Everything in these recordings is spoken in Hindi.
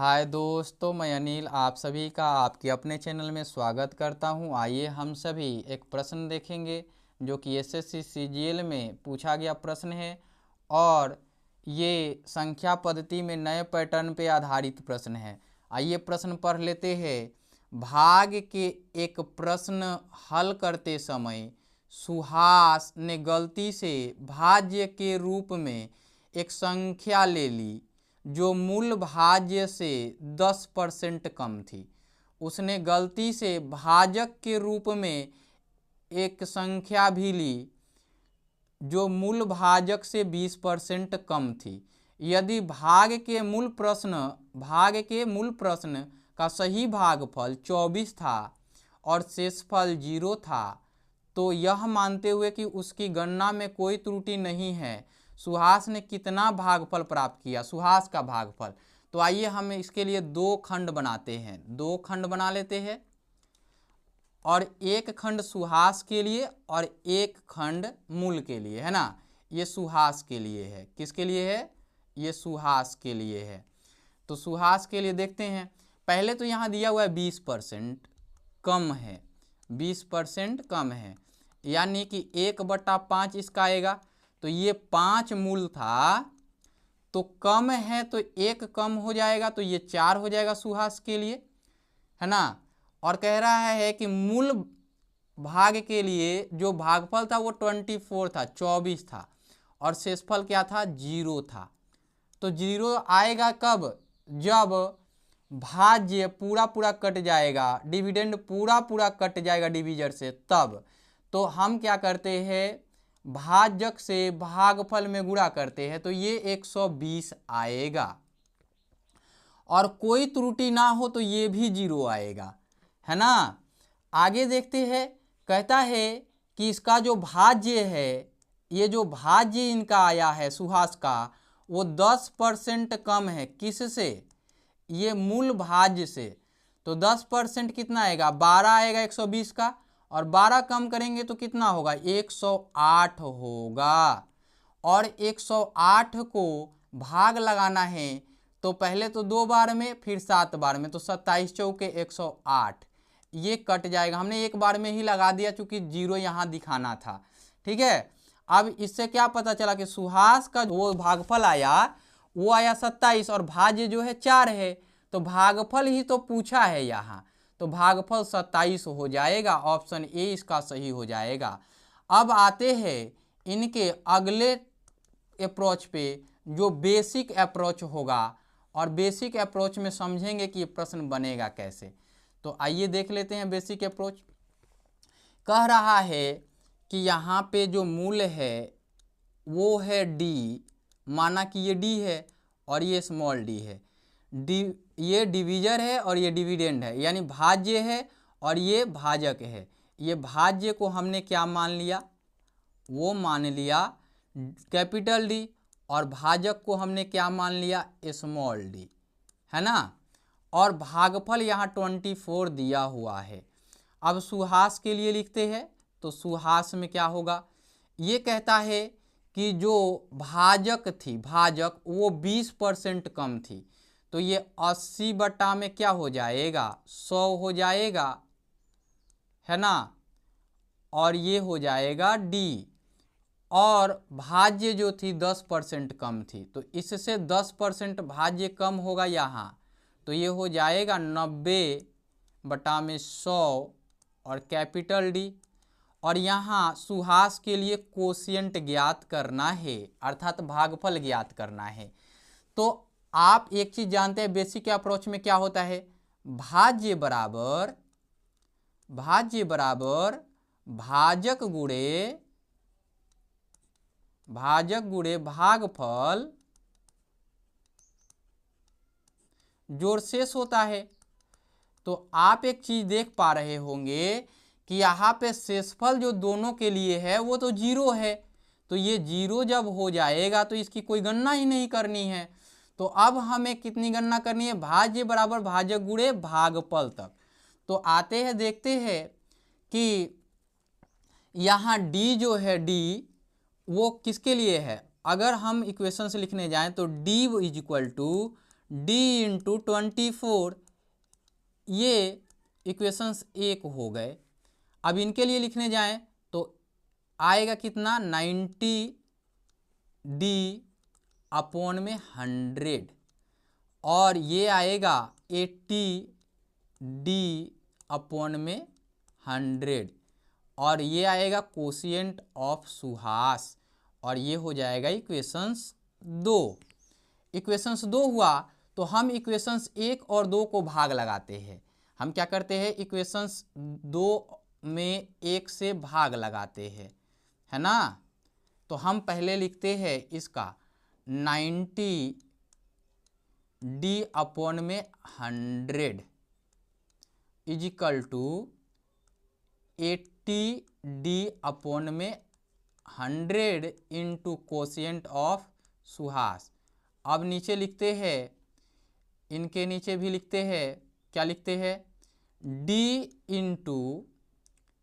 हाय दोस्तों, मैं अनिल आप सभी का आपके अपने चैनल में स्वागत करता हूं। आइए हम सभी एक प्रश्न देखेंगे जो कि एसएससी सीजीएल में पूछा गया प्रश्न है और ये संख्या पद्धति में नए पैटर्न पे आधारित प्रश्न है। आइए प्रश्न पढ़ लेते हैं। भाग के एक प्रश्न हल करते समय सुहास ने गलती से भाज्य के रूप में एक संख्या ले ली जो मूल भाज्य से 10% कम थी। उसने गलती से भाजक के रूप में एक संख्या भी ली जो मूल भाजक से 20% कम थी। यदि भाग के मूल प्रश्न का सही भागफल 24 था और शेषफल 0 था तो यह मानते हुए कि उसकी गणना में कोई त्रुटि नहीं है, सुहास ने कितना भागफल प्राप्त किया, सुहास का भागफल। तो आइए हम इसके लिए दो खंड बनाते हैं, दो खंड बना लेते हैं और एक खंड सुहास के लिए और एक खंड मूल के लिए, है ना। ये सुहास के लिए है। किसके लिए है? ये सुहास के लिए है। तो सुहास के लिए देखते हैं। पहले तो यहाँ दिया हुआ है 20% कम है, 20% कम है, यानी कि 1/5 इसका आएगा। तो ये 5 मूल था तो कम है तो 1 कम हो जाएगा तो ये 4 हो जाएगा सुहास के लिए, है ना। और कह रहा है कि मूल भाग के लिए जो भागफल था वो 24 था, 24 था और शेषफल क्या था? 0 था। तो 0 आएगा कब? जब भाज्य पूरा कट जाएगा, डिविडेंड पूरा कट जाएगा डिविजर से, तब। तो हम क्या करते हैं, भाजक से भागफल में गुणा करते हैं तो ये 120 आएगा और कोई त्रुटि ना हो तो ये भी 0 आएगा, है ना। आगे देखते हैं। कहता है कि इसका जो भाज्य है, ये जो भाज्य इनका आया है सुहास का, वो 10% कम है। किससे? ये मूल भाज्य से। तो 10% कितना आएगा? 12 आएगा 120 का, और 12 कम करेंगे तो कितना होगा? 108 होगा। और 108 को भाग लगाना है तो पहले तो 2 बार में, फिर 7 बार में, तो 27 चौके 108, ये कट जाएगा। हमने एक बार में ही लगा दिया चूंकि 0 यहाँ दिखाना था, ठीक है। अब इससे क्या पता चला कि सुहास का वो भागफल आया वो आया 27 और भाज्य जो है 4 है, तो भागफल ही तो पूछा है यहाँ, तो भागफल 27 हो जाएगा। ऑप्शन ए इसका सही हो जाएगा। अब आते हैं इनके अगले अप्रोच पे जो बेसिक अप्रोच होगा, और बेसिक अप्रोच में समझेंगे कि ये प्रश्न बनेगा कैसे। तो आइए देख लेते हैं बेसिक अप्रोच। कह रहा है कि यहाँ पे जो मूल है वो है डी, माना कि ये डी है और ये स्मॉल डी है। ये डिवीजर है और ये डिविडेंड है, यानी भाज्य है और ये भाजक है। ये भाज्य को हमने क्या मान लिया? वो मान लिया कैपिटल डी, और भाजक को हमने क्या मान लिया? स्मॉल डी, है ना। और भागफल यहाँ 24 दिया हुआ है। अब सुहास के लिए लिखते हैं तो सुहास में क्या होगा? ये कहता है कि जो भाजक थी, भाजक वो 20% कम थी, तो ये 80 बटा में क्या हो जाएगा? 100 हो जाएगा, है ना। और ये हो जाएगा डी। और भाज्य जो थी 10% कम थी, तो इससे 10% भाज्य कम होगा यहाँ, तो ये हो जाएगा 90 बटा में 100 और कैपिटल डी। और यहाँ सुहास के लिए कोशिएंट ज्ञात करना है, अर्थात भागफल ज्ञात करना है। तो आप एक चीज जानते हैं, बेसिक अप्रोच में क्या होता है? भाज्य बराबर भाजक गुणे भागफल जोड़ शेष होता है। तो आप एक चीज देख पा रहे होंगे कि यहाँ पे शेषफल जो दोनों के लिए है वो तो 0 है, तो ये 0 जब हो जाएगा तो इसकी कोई गणना ही नहीं करनी है। तो अब हमें कितनी गणना करनी है? भाज्य बराबर भाजक गुणे भागफल तक। तो आते हैं, देखते हैं कि यहाँ डी जो है, डी वो किसके लिए है? अगर हम इक्वेशन से लिखने जाएं तो D is equal to d into 24, ये इक्वेशंस 1 हो गए। अब इनके लिए लिखने जाएं तो आएगा कितना 90d अपॉन में 100, और ये आएगा 80d अपॉन में 100, और ये आएगा कोशिएंट ऑफ सुहास, और ये हो जाएगा इक्वेशंस 2। इक्वेशंस 2 हुआ तो हम इक्वेशंस 1 और 2 को भाग लगाते हैं। हम क्या करते हैं, इक्वेशंस 2 में 1 से भाग लगाते हैं, है ना। तो हम पहले लिखते हैं इसका 90d अपॉन में 100 इजिकल टू 80d अपॉन में 100 इंटू कोशिएंट ऑफ सुहास। अब नीचे लिखते हैं, इनके नीचे भी लिखते हैं, क्या लिखते हैं, d इंटू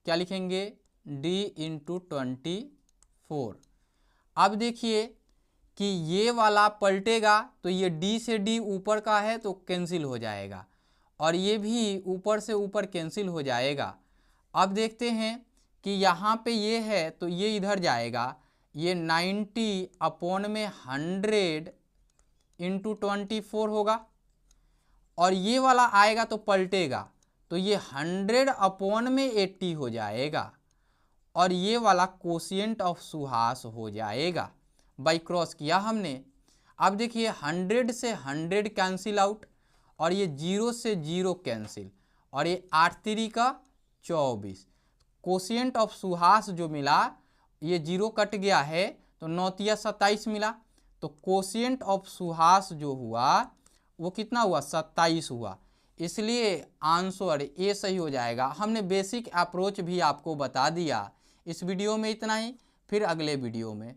क्या लिखेंगे, d इंटू 24। अब देखिए कि ये वाला पलटेगा तो ये d से d ऊपर का है तो कैंसिल हो जाएगा, और ये भी ऊपर से ऊपर कैंसिल हो जाएगा। अब देखते हैं कि यहाँ पे ये है तो ये इधर जाएगा, ये 90 अपॉन में 100 इंटू 24 होगा, और ये वाला आएगा तो पलटेगा तो ये 100 अपॉन में 80 हो जाएगा, और ये वाला कोशिएंट ऑफ सुहास हो जाएगा। बाई क्रॉस किया हमने। अब देखिए 100 से 100 कैंसिल आउट, और ये 0 से 0 कैंसिल, और ये 8 3 का 24। कोशिएंट ऑफ सुहास जो मिला, ये 0 कट गया है तो 9 तिया 27 मिला, तो कोशिएंट ऑफ सुहास जो हुआ वो कितना हुआ, 27 हुआ। इसलिए आंसर ए सही हो जाएगा। हमने बेसिक अप्रोच भी आपको बता दिया। इस वीडियो में इतना ही, फिर अगले वीडियो में